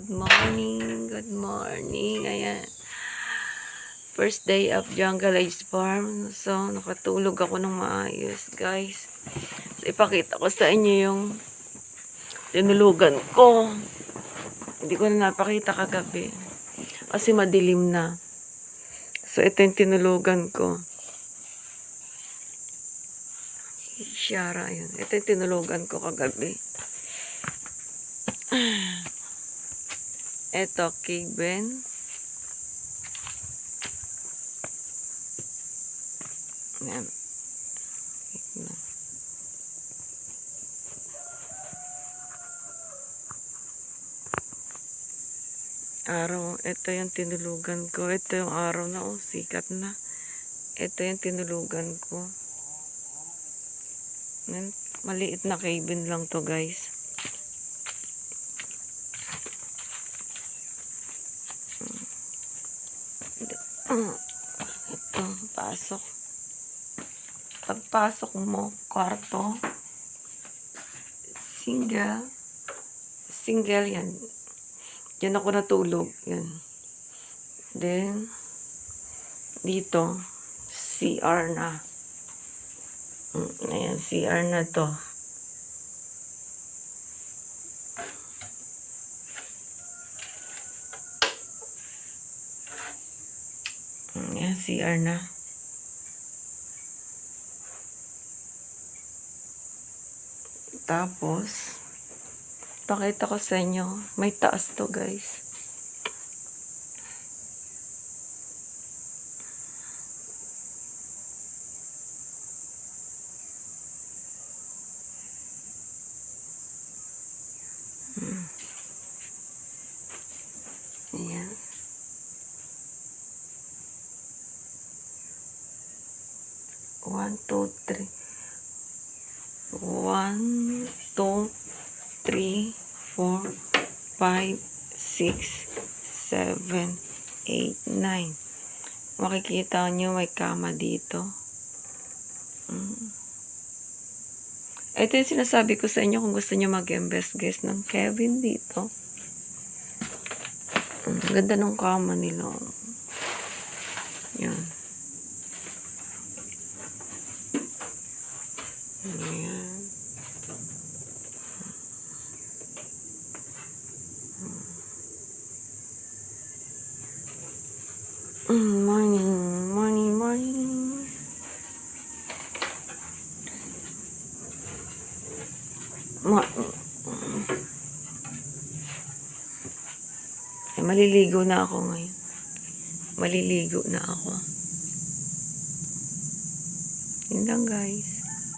Good morning. Good morning. Ayan. First day of Jungle Age Farm. So, nakatulog ako ng maayos, guys. So, ipakita ko sa inyo yung tinulugan ko. Hindi ko na napakita kagabi. Kasi madilim na. So, ito yung tinulugan ko. Shara, yun. Ito yung tinulugan ko kagabi. Ito, Kevin. Ayan. Araw, ito yung tinulugan ko. Ito yung araw na, sikat na. Ito yung tinulugan ko. Maliit na cabin lang to, guys. Ito, pasok. Pagpasok mo, kwarto. Single yan. Yan ako natulog. Yan. Then, dito, CR na. Ayan, CR na to. Ayan, CR na. Tapos, pakita ko sa inyo, may taas to, guys. Ayan. One, two, three. 1, 2, 3, 4, 5, 6, 7, 8, 9. Makikita nyo may kama dito. Ito yung sinasabi ko sa inyo kung gusto nyo mag-invest, guys, ng Kevin dito. Ganda ng kama nila. Yan. Ayan. Morning. Maliligo na ako ngayon. Maliligo na ako. Yun lang, guys.